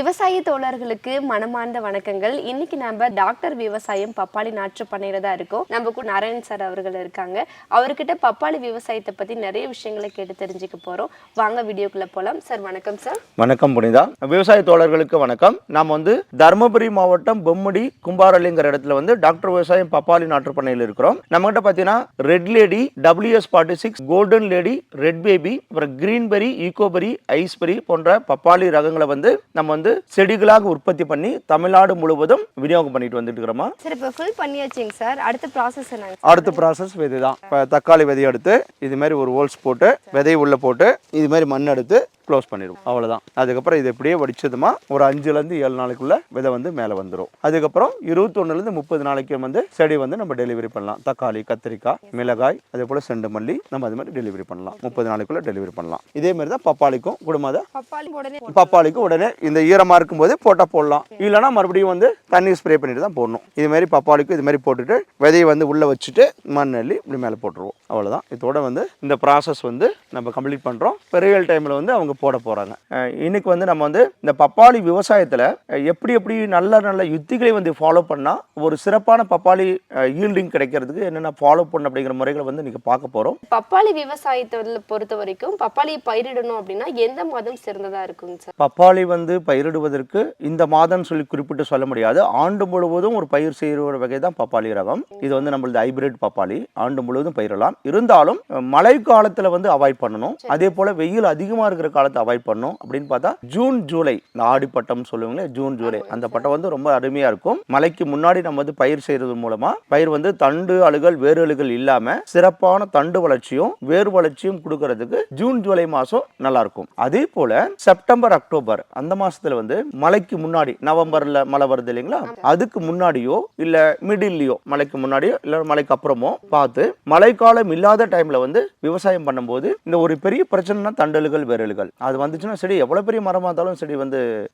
விவசாய தோழர்களுக்கு மனமார்ந்த வணக்கங்கள். இன்னைக்கு நம்ம டாக்டர் விவசாயம் பப்பாளி நாற்று பண்ணையில தான் இருக்கோம். நம்ம கூட நாராயண் சார் அவர்கள் இருக்காங்க. அவர்கிட்ட பப்பாளி விவசாயத்தை பத்தி நிறைய விஷயங்களை கேட்டு தெரிஞ்சுக்க போறோம். வாங்க வீடியோக்குள்ள போலாம். சார் வணக்கம் சார். வணக்கம் புனிதா. விவசாய தோழர்களுக்கு வணக்கம். நாம் தருமபுரி மாவட்டம் பொம்மடி கும்பாரலிங்கிற இடத்துல டாக்டர் விவசாயம் பப்பாளி நாற்று பண்ணையில் இருக்கிறோம். நம்ம கிட்ட பாத்தீங்கன்னா red lady, WS46, golden lady, red baby, அப்புறம் கிரீன்பெரி, ஈகோபெரி, ஐஸ்பெரி போன்ற பப்பாளி ரகங்களை நம்ம செடிகளாக உற்பத்தி பண்ணி தமிழ்நாடு முழுவதும் விநியோகம் பண்ணிட்டு வந்துட்டு இருக்கிறோமா. சரி, இப்போ ஃபுல் பண்ணியாச்சுங்க சார். அடுத்த ப்ராசஸ் என்ன? அடுத்த ப்ராசஸ் விதைதான். இப்போ தக்காளி விதை எடுத்து இது மாதிரி ஒரு ஹோல்ஸ் போட்டு விதை உள்ள போட்டு இது மாதிரி மண் எடுத்து க்ளோஸ் பண்ணிடுவோம். அவ்வளோதான். அதுக்கப்புறம் இது எப்படியே வடிச்சதுமா ஒரு 5லேருந்து 7 நாளைக்குள்ள விதை மேலே வந்துடும். அதுக்கப்புறம் 21லேருந்து 30 நாளைக்கு செடி நம்ம டெலிவரி பண்ணலாம். தக்காளி, கத்திரிக்காய், மிளகாய், அதே போல செண்டு மல்லி நம்ம அது மாதிரி டெலிவரி பண்ணலாம். 30 நாளைக்குள்ள டெலிவரி பண்ணலாம். இதே மாதிரி தான் பப்பாளிக்கும் குடும்பம். பப்பாளிக்கு உடனே இந்த ஈரமா இருக்கும்போது போட்டா போடலாம். இல்லைன்னா மறுபடியும் தண்ணி ஸ்ப்ரே பண்ணிட்டு தான் போடணும். இது மாதிரி பப்பாளிக்கும் இது மாதிரி போட்டுட்டு விதையை உள்ள வச்சுட்டு மண் அள்ளி இப்படி மேலே போட்டுருவோம். அவ்வளோதான். இதோட இந்த ப்ராசஸ் நம்ம கம்ப்ளீட் பண்றோம். ரியல் டைம்ல அவங்க போட போறாங்க. இன்னைக்கு நம்ம இந்த பப்பாளி விவசாயத்துல எப்படி நல்ல யுத்திகளை ஃபாலோ பண்ணா ஒரு சிறப்பான பப்பாளி ஈல்டிங் கிடைக்கிறதுக்கு என்னென்ன ஃபாலோ பண்ண அப்படிங்கிற முறைகளை நீங்க பார்க்க போறோம். பப்பாளி விவசாயத்தை பொறுத்த வரைக்கும் பப்பாளியை பயிரிடணும் அப்படின்னா எந்த மாதம் சிறந்ததா இருக்குங்க சார்? பப்பாளி பயிரிடுவதற்கு இந்த மாதம் சொல்லி குறிப்பிட்டு சொல்ல முடியாது. ஆண்டு முழுவதும் ஒரு பயிர் செய்கிற ஒரு வகை தான் பப்பாளி ரகம். இது நம்மளது ஹைபிரிட் பப்பாளி. ஆண்டு முழுவதும் பயிரலாம். இருந்தாலும் மழை காலத்துல அவாய்ட் பண்ணணும். அதே போல வெயில் அதிகமா இருக்கிற காலத்தை அவாய்ட் பண்ணணும். அப்படின்னு பார்த்தா ஜூன் ஜூலை, இந்த ஆடிப்பட்டம் சொல்லுவாங்களே, ஜூன் ஜூலை, அந்த பட்டம் ரொம்ப அருமையா இருக்கும். மழைக்கு முன்னாடி நம்ம பயிர் செய்யறது மூலமா பயிர் தண்டு அழுகல் வேறு அழுகல் இல்லாம சிறப்பான தண்டு வளர்ச்சியும் வேறு வளர்ச்சியும் கொடுக்கறதுக்கு ஜூன் ஜூலை மாசம் நல்லா இருக்கும். அதே போல செப்டம்பர் அக்டோபர் அந்த மாசத்துல மழைக்கு முன்னாடி, நவம்பர்ல மழை வருது இல்லைங்களா, அதுக்கு முன்னாடியோ இல்ல மிடில்லையோ, மழைக்கு முன்னாடியோ இல்ல மழைக்கு அப்புறமோ பார்த்து மழைக்காலம் இல்லாத டைம்ல விவசாயம் பண்ணும்போது இந்த ஒரு பெரிய பிரச்சனைனா தண்டலுகள் வேரலுகள். அது வந்துச்சுன்னா செடி எவ்வளவு பெரிய மரமா இருந்தாலும் செடி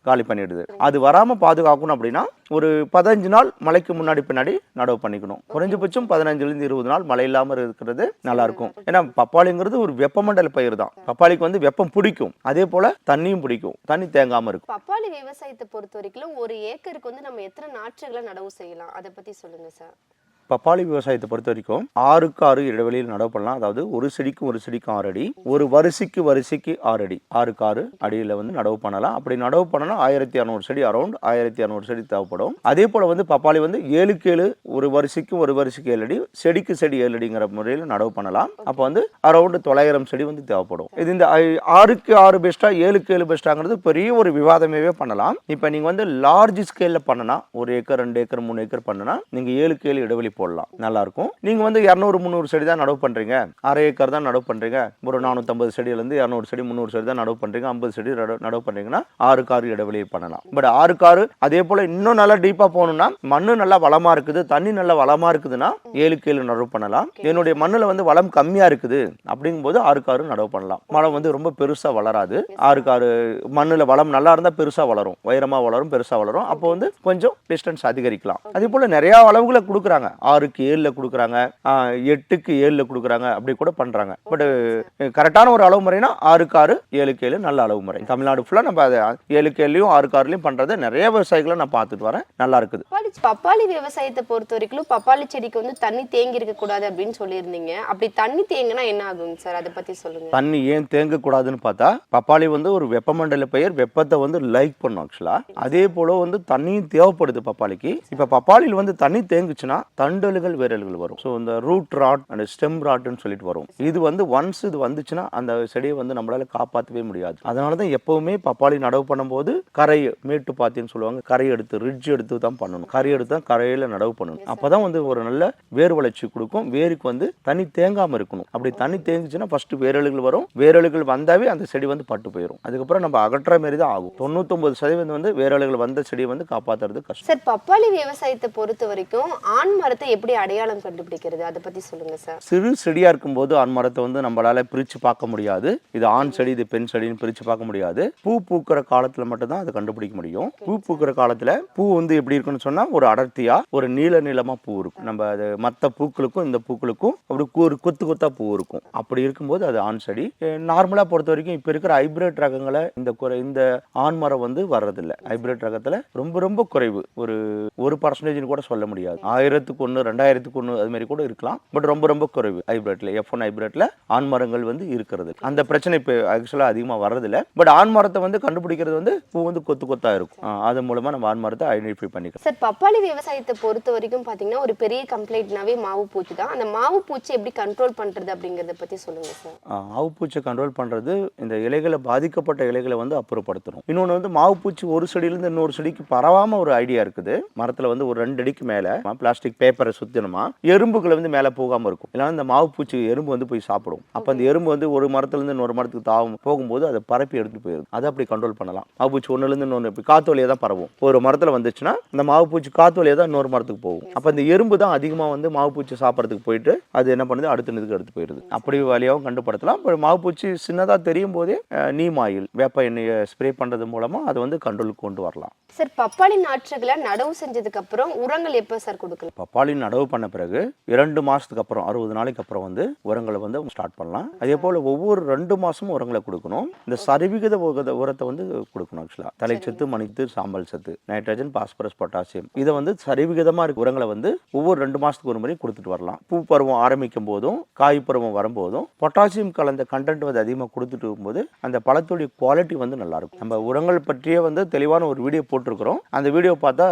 காலி பண்ணிடுது. அது வராம பாதுகாக்கணும் அப்படின்னா ஒரு 15 நாள் மழைக்கு முன்னாடி பின்னாடி நடவு பண்ணிக்கணும். குறைஞ்சபட்சம் 15லேருந்து 20 நாள் மழை இல்லாம இருக்கிறது நல்லா இருக்கும். ஏன்னா பப்பாளிங்கிறது ஒரு வெப்பமண்டல பயிர் தான். பப்பாளிக்கு வெப்பம் பிடிக்கும், அதே போல தண்ணியும் பிடிக்கும், தண்ணி தேங்காம இருக்கும். பப்பாளி விவசாயத்தை பொறுத்த வரைக்கும் ஒரு ஏக்கருக்கு நம்ம எத்தனை நாற்றுகளை நடவு செய்யலாம், அதை பத்தி சொல்லுங்க சார். பப்பாளி விவசாயத்தை பொறுத்த வரைக்கும் 6க்கு 6 இடைவெளியில் நடவு பண்ணலாம். அதாவது ஒரு செடிக்கும் 6 அடி, ஒரு வரிசைக்கு 6 அடி, 6க்கு 6 அடியில நடவு பண்ணலாம். அப்படி நடவு பண்ணலாம் 1200 செடி, அரௌண்ட் 1200 செடி தேவைப்படும். அதே போல பப்பாளி 7க்கு 7, ஒரு வரிசைக்கு 7 அடி, செடிக்கு செடி 7 அடிங்கிற முறையில் நடவு பண்ணலாம். அப்போ அரௌண்ட் 900 செடி தேவைப்படும். இது இந்த 6க்கு 6 பெஸ்டா 7க்கு 7 பெஸ்டாங்கிறது பெரிய ஒரு விவாதமே பண்ணலாம். இப்போ நீங்க லார்ஜ் ஸ்கேல்ல பண்ணனா 1 ஏக்கர் 2 ஏக்கர் 3 ஏக்கர் பண்ணனா நீங்க 7க்கு 7 இடைவெளி போடலாம். நல்லா இருக்கும். நீங்க 200-300 செடி தான் நடவு பண்றீங்க, அரை ஏக்கர் தான் நடவு பண்றீங்க, ஒரு 450 செடியில இருந்து 200 செடி 300 செடி தான் நடவு பண்றீங்க, 50 செடி நடவு பண்றீங்கன்னா 6க்கு 6 இடைவெளி பண்ணலாம். பட் 6க்கு 6 அதே போல இன்னும் நல்லா டீப்பா போகணும்னா மண்ணு நல்லா வளமா இருக்குது, தண்ணி நல்லா வளமா இருக்குதுன்னா 7க்கு 7 நடவு பண்ணலாம். என்னுடைய மண்ணுல வளம் கம்மியா இருக்குது அப்படிங்கும்போது 6க்கு 6 நடவு பண்ணலாம். மரம் ரொம்ப பெருசா வளராது. 6க்கு 6 மண்ணுல வளம் நல்லா இருந்தா பெருசா வளரும், உயரமா வளரும், பெருசா வளரும். அப்போ கொஞ்சம் டிஸ்டன்ஸ் அதிகரிக்கலாம். அதே போல நிறைய அளவுகளை கொடுக்குறாங்க. 6க்கு 7 கொடுக்குறாங்க, 8க்கு 7 கொடுக்குறாங்க, அப்படி கூட பண்றாங்க. பட் கரெக்டான ஒரு அளவு முறைனா 6க்கு 6 7க்கு 7 நல்ல அளவு முறை. தமிழ்நாடு ஃபுல்லா நம்ம 7க்கு 7லையும் 6க்கு 6லையும் பண்றது நிறைய விவசாயிகளை நான் பார்த்துட்டு வரேன். நல்லா இருக்குது. பப்பாளி விவசாயத்தை பொறுத்த வரைக்கும் பப்பாளி செடிக்கு தண்ணி தேங்கி இருக்க கூடாது அப்படின்னு சொல்லியிருந்தீங்க. அப்படி தண்ணி தேங்கினா என்ன ஆகுங்க சார், அதை பத்தி சொல்லுங்க. தண்ணி ஏன் தேங்க கூடாதுன்னு பார்த்தா பப்பாளி ஒரு வெப்பமண்டல பயிர், வெப்பத்தை லைக் பண்ணும் ஆக்சுவலா. அதே போல தண்ணியும் தேவைப்படுது பப்பாளிக்கு. இப்ப பப்பாளியில் தண்ணி தேங்குச்சுன்னா தண்டல்கள் வேரல்கள் வரும். ஸோ இந்த ரூட் ராட் அண்ட் ஸ்டெம் ராட்னு சொல்லிட்டு வரும். இது ஒன்ஸ் இது வந்துச்சுன்னா அந்த செடியை நம்மளால காப்பாற்றவே முடியாது. அதனாலதான் எப்பவுமே பப்பாளி நடவு பண்ணும்போது கரை மேட்டு பாத்தின்னு சொல்லுவாங்க, கரை எடுத்து ரிட்ஜ் எடுத்து தான் பண்ணணும். கரை எடுத்து தான் கரையில நடவு பண்ணணும். அப்பதான் ஒரு நல்ல வேர் வளர்ச்சி கொடுக்கும். வேருக்கு தண்ணி தேங்காம இருக்கணும். அப்படி தண்ணி தேங்குச்சுன்னா ஃபர்ஸ்ட் வேரல்கள் வரும். வேரல்கள் வந்தாவே அந்த செடி பட்டு போயிடும். அதுக்கப்புறம் நம்ம அகற்ற மாதிரி தான் ஆகும். 99% வேரல்கள் வந்த செடியை காப்பாற்றுறது கஷ்டம். சார், பப்பாளி விவசாயத்தை பொறுத்த வரைக்கும் ஆண் மரத்தை மரத்தை எப்படி அடையாளம் கண்டுபிடிக்கிறது, அதை பத்தி சொல்லுங்க சார். சிறு செடியா இருக்கும்போது ஆண்மரத்தை வந்து நம்மளால பிரிச்சு பார்க்க முடியாது. இது ஆண் செடி, இது பெண் செடின்னு பிரிச்சு பார்க்க முடியாது. பூ பூக்கிற காலத்துல மட்டும்தான் அதை கண்டுபிடிக்க முடியும். பூ பூக்கிற காலத்துல பூ வந்து எப்படி இருக்குன்னு சொன்னா ஒரு அடர்த்தியா ஒரு நீளமா பூ இருக்கும். நம்ம அது மற்ற பூக்களுக்கும் இந்த பூக்களுக்கும் அப்படி ஒரு கொத்து கொத்தா பூ இருக்கும். அப்படி இருக்கும்போது அது ஆண் செடி. நார்மலா பொறுத்த வரைக்கும் இப்ப இருக்கிற ஹைபிரிட் ரகங்களை இந்த ஆண் மரம் வந்து வர்றதில்லை. ஹைபிரிட் ரகத்துல ரொம்ப ரொம்ப குறைவு, ஒரு பர்சன்டேஜ் கூட சொல்ல முடியாது. 1000க்கு 1 2000க்கு 1 அது மாதிரி கூட இருக்கலாம். பட் ரொம்ப ரொம்ப குறைவு ஹைபிரிட்ல, F1 ஹைபிரிட்ல ஆண் மரங்கள் வந்து இருக்கிறது. அந்த பிரச்சனை இப்ப ஆக்சுவலா அதிகமா வர்றதில்லை. பட் ஆண் மரத்தை வந்து கண்டுபிடிக்கிறது வந்து பூ வந்து கொத்து கொத்தா இருக்கும். அது மூலமா நம்ம ஆண் மரத்தை ஐடென்டிஃபை பண்ணிக்கலாம். சார், பப்பாளி விவசாயத்தை பொறுத்த வரைக்கும் பாத்தீங்கன்னா ஒரு பெரிய கம்ப்ளைண்ட்னாவே மாவு பூச்சி தான். அந்த மாவு பூச்சி எப்படி கண்ட்ரோல் பண்றது அப்படிங்கறத பத்தி சொல்லுங்க சார். மாவு பூச்சியை கண்ட்ரோல் பண்றது இந்த இலைகளை, பாதிக்கப்பட்ட இலைகளை வந்து அப்புறப்படுத்தணும். இன்னொன்று வந்து மாவு பூச்சி ஒரு செடியிலிருந்து இன்னொரு செடிக்கு பரவாம ஒரு ஐடியா இருக்குது. மரத்துல வந்து ஒரு 2 அடிக்கு மேல பிளாஸ்டிக் பேப்பரை சுத்தினோமா எறும்புகளை வந்து மேல போகாம இருக்கும். இல்லைன்னா இந்த மாவு பூச்சி எறும்பு வந்து போய் சாப்பிடும். அப்ப அந்த எறும்பு வந்து ஒரு மரத்துல இருந்து இன்னொரு மரத்துக்கு போகும்போது அதை பரப்பி எடுத்து போயிடும். அதை அப்படி கண்ட்ரோல் பண்ணலாம். மாவு பூச்சி ஒண்ணுல இருந்து இன்னொன்று காத்து வழியா தான் பரவும். ஒரு மரத்துல வந்துச்சுன்னா இந்த மாவு பூச்சி காத்து வழியா தான் இன்னொரு மரத்துக்கு போகும். அப்ப இந்த எறும்பு தான் அதிகமா வந்து மாவு பூச்சி சாப்பிட்றதுக்கு போயிட்டு அது என்ன பண்ணுது, அடுத்த இதுக்கு எடுத்து போயிடுது. அப்படி வழியாகவும் கண்டுபடுத்தலாம். மாவு பூச்சி சின்னதா தெரியும் போதே நீம் ஆயில், வேப்ப எண்ணெயை ஸ்ப்ரே பண்றது மூலமா அதை வந்து கண்ட்ரோலுக்கு கொண்டு வரலாம். சார், பப்பாளி நாற்றுகளை நடவு செஞ்சதுக்கு அப்புறம் உரங்கள் எப்ப சார் கொடுக்கலாம்? பப்பாளி நடவு பண்ண பிறகு 2 மாசத்துக்கு அப்புறம் 60 நாளைக்கு அப்புறம் வந்து உரங்களை வந்து ஸ்டார்ட் பண்ணலாம். அதே போல ஒவ்வொரு 2 மாசமும் உரங்களை கொடுக்கணும். இந்த சரிவிகித உரத்தை வந்து கொடுக்கணும். ஆக்சுவலா தலைச்சத்து, மணிச்சத்து, சாம்பல் சத்து, நைட்ரஜன், பாஸ்பரஸ், பொட்டாசியம், இதை வந்து சரிவிகிதமா இருக்க உரங்களை வந்து ஒவ்வொரு 2 மாசத்துக்கு ஒரு முறை கொடுத்துட்டு வரலாம். பூ பருவம் ஆரம்பிக்கும் போதும் காய் பருவம் வரும்போதும் பொட்டாசியம் கலந்த கண்டென்ட் வந்து அதிகமாக கொடுத்துட்டு இருக்கும்போது அந்த பழத்துடைய குவாலிட்டி வந்து நல்லா இருக்கும். நம்ம உரங்கள் பற்றிய வந்து தெளிவான ஒரு வீடியோ போட்டிருக்கிறோம். அந்த வீடியோ பார்த்தா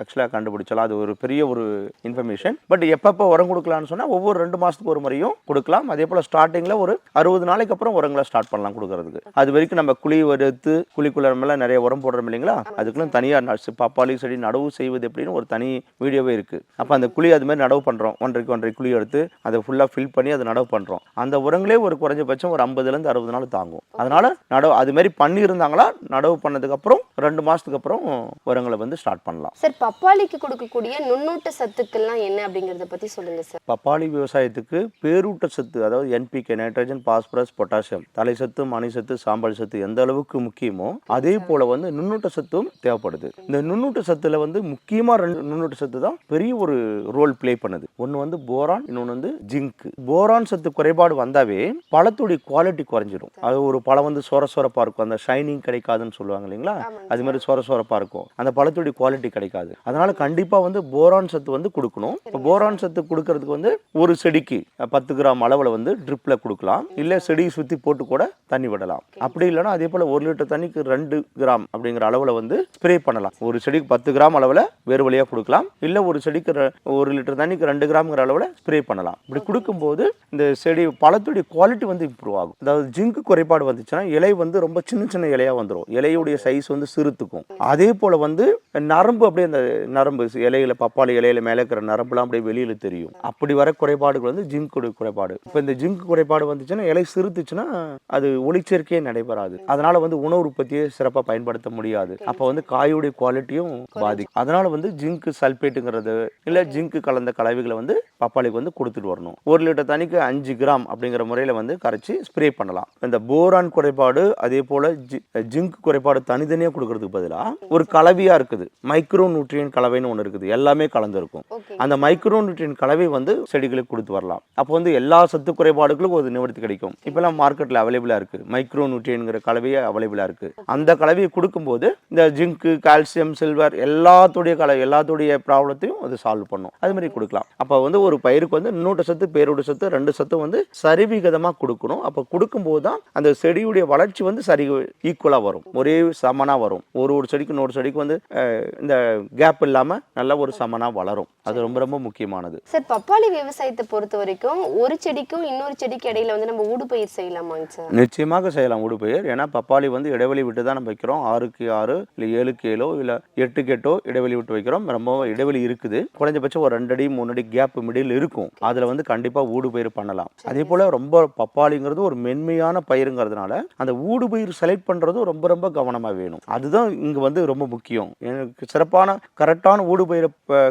ஆக்சுவலாக கண்டுபிடிச்சலாம். அது ஒரு பெரிய ஒரு இன்ஃபர்மேஷன். பட் எப்பப்போ உரம் கொடுக்கலாம்னு சொன்னா ஒவ்வொரு 2 மாசத்துக்கு ஒரு முறையும் கொடுக்கலாம். அதே போல ஸ்டார்டிங்ல ஒரு 60 நாளைக்கு அப்புறம் உரங்களை ஸ்டார்ட் பண்ணலாம் கொடுக்கறதுக்கு. அது வரைக்கும் நம்ம குழி எடுத்து குழிக்குள்ள மேல நிறைய உரம் போடுறோம் இல்லைங்களா, அதுக்குன்னு தனியா பப்பாளி செடி நடவு செய்வது எப்படின்னு ஒரு தனி வீடியோவே இருக்கு. அப்ப அந்த குழி அது மாதிரி நடவு பண்றோம். 1.5 குழி எடுத்து அதை ஃபுல்லா ஃபில் பண்ணி அதை நடவு பண்றோம். அந்த உரங்களே ஒரு குறைஞ்சபட்சம் ஒரு 50ல இருந்து 60 நாள் தாங்கும். அதனால நடவு அது மாதிரி பண்ணி இருந்தாங்களா நடவு பண்ணதுக்கு அப்புறம் 2 மாசத்துக்கு அப்புறம் உரங்களை வந்து ஸ்டார்ட் பண்ணலாம். சார், பப்பாளிக்கு கொடுக்கக்கூடிய நுண்ணூட்ட சத்துக்கள்லாம் என்ன அப்படிங்கறத பத்தி சொல்லுங்க சார். பப்பாளி விவசாயத்துக்கு பேரூட்ட சத்து, அதாவது NPK, நைட்ரஜன், பாஸ்பரஸ், பொட்டாசியம், தலை சத்து, மணி சத்து, சாம்பல் சத்து எந்த அளவுக்கு முக்கியமோ அதே போல வந்து நுண்ணூட்ட சத்தும் தேவைப்படுது. இந்த நுண்ணூட்ட சத்துல வந்து முக்கியமா 2 நுண்ணூட்ட சத்து தான் பெரிய ஒரு ரோல் பிளே பண்ணுது. ஒன்னு வந்து போரான், இன்னொன்னு வந்து ஜிங்க். போரான் சத்து குறைபாடு வந்தாவே பழத்துடைய குவாலிட்டி குறைஞ்சிடும். அது ஒரு பழம் வந்து சொரசொரப்பா இருக்கும், அந்த ஷைனிங் கிடைக்காதுன்னு சொல்லுவாங்க இல்லைங்களா, அது மாதிரி சொரசொரப்பா இருக்கும், அந்த பழத்துடைய குவாலிட்டி கிடைக்காது. அதனால கண்டிப்பா வந்து போரான் சத்து வந்து கொடுக்கணும். இப்போ போரான் சத்து கொடுக்கறதுக்கு வந்து ஒரு செடிக்கு 10 கிராம் அளவுல வந்து ட்ரிப்ல கொடுக்கலாம். இல்ல செடியை சுத்தி போட்டு கூட தண்ணி விடலாம். அப்படி இல்லைன்னா அதே போல 1 லிட்டர் தண்ணிக்கு 2 கிராம் அப்படிங்கிற அளவுல வந்து ஸ்ப்ரே பண்ணலாம். ஒரு செடிக்கு 10 கிராம் அளவுல வேறு வழியா கொடுக்கலாம். இல்ல ஒரு செடிக்கு 1 லிட்டர் தண்ணிக்கு 2 கிராம்ங்கிற அளவுல ஸ்ப்ரே பண்ணலாம். இப்படி கொடுக்கும்போது இந்த செடி பழத்துடைய குவாலிட்டி வந்து இம்ப்ரூவ் ஆகும். அதாவது ஜிங்க் குறைபாடு வந்துச்சுன்னா இலை வந்து ரொம்ப சின்ன சின்ன இலையா வந்துடும். இலையுடைய சைஸ் வந்து சிறுத்துக்கும். அதே போல வந்து நரம்பு அப்படியே அந்த நரம்பு இலையில, பப்பாளி இலையில மேலே இருக்கிற நரம்புலாம் அப்படியே வெளியில தெரியும். அப்படி வர குறைபாடுகள் வந்து ஜிங்க் குறைபாடு. இப்போ இந்த ஜிங்க் குறைபாடு வந்துச்சுன்னா இலை சிறுத்துச்சுன்னா அது ஒளிச்சேர்க்கையே நடைபெறாது. அதனால வந்து உணவு உற்பத்தியை சிறப்பாக பயன்படுத்த முடியாது. அப்போ வந்து காயுடைய குவாலிட்டியும் பாதிக்கும். அதனால வந்து ஜிங்க் சல்பேட்டுங்கிறது இல்ல ஜிங்க் கலந்த கலவைகளை வந்து பப்பாளிக்கு வந்து கொடுத்துட்டு வரணும். 1 லிட்டர் தண்ணிக்கு 5 கிராம் அப்படிங்கிற முறையில வந்து கரைச்சி ஸ்ப்ரே பண்ணலாம். இந்த போரான் குறைபாடு அதே போல ஜிங்க் குறைபாடு தனித்தனியா கொடுக்கறதுக்கு பதிலா ஒரு கலவையா இருக்குது, மைக்ரோ நியூட்ரியன் கலவைன்னு ஒன்று இருக்குது, எல்லாமே கலந்துருக்கும். அந்த மைக்ரோ நியூட்ரியன் கலவை வந்து செடிகளுக்கு கொடுத்து வரலாம். அப்போ வந்து எல்லா சத்து குறைபாடுகளுக்கும் ஒரு நிவர்த்தி கிடைக்கும். இப்பெல்லாம் மார்க்கெட்ல அவைலபிளா இருக்கு, மைக்ரோ நியூட்ரியன்ங்கிற கலவையே அவைலபிளா இருக்கு. அந்த கலவையை கொடுக்கும்போது இந்த ஜிங்க், கால்சியம், சில்வர் எல்லாத்துடைய ப்ராப்ளத்தையும் அது சால்வ் பண்ணும். அது மாதிரி கொடுக்கலாம். அப்போ வந்து ஒரு பயிருக்கு வந்து நுண்ணூட்ட சத்து, பேரூட்ட சத்து 2 சத்தும் வந்து சரிவிகிதமா கொடுக்கணும். அப்போ கொடுக்கும்போது தான் அந்த செடியுடைய வளர்ச்சி வந்து சரி ஈக்குவலா வரும், ஒரே சமனா வரும். ஒரு செடிக்கு இன்னொரு செடிக்கு வந்து இந்த கேப் இல்லாம நல்ல ஒரு சமனா வளரும். அது ரொம்ப ரொம்ப முக்கியமானது. சார், பப்பாளி விவசாயத்தை பொறுத்த வரைக்கும் ஒரு செடிக்கும் இன்னொரு செடிக்கு இடையில வந்து நம்ம ஊடுபயிர் செய்யலாமாங்க சார்? நிச்சயமாக செய்யலாம் ஊடுபயிர். ஏன்னா பப்பாளி வந்து இடைவெளி விட்டு தான் நம்ம வைக்கிறோம். 6க்கு 6 இல்ல 7க்கு 7 இல்ல 8க்கு 8 இடைவெளி விட்டு வைக்கிறோம். ரொம்ப இடைவெளி இருக்குது. குறைஞ்சபட்சம் ஒரு 2 அடி 3 அடி கேப் மிடில் இருக்கும். அதுல வந்து கண்டிப்பா ஊடுபயிர் பண்ணலாம். அதே போல ரொம்ப பப்பாளிங்கிறது ஒரு மென்மையான பயிருங்கிறதுனால அந்த ஊடுபயிர் செலக்ட் பண்றதும் ரொம்ப ரொம்ப கவனமா வேணும். அதுதான் இங்க வந்து ரொம்ப ரொம்ப முக்கியம். எனக்கு சிறப்பான கரெக்டான ஊடுபயிரை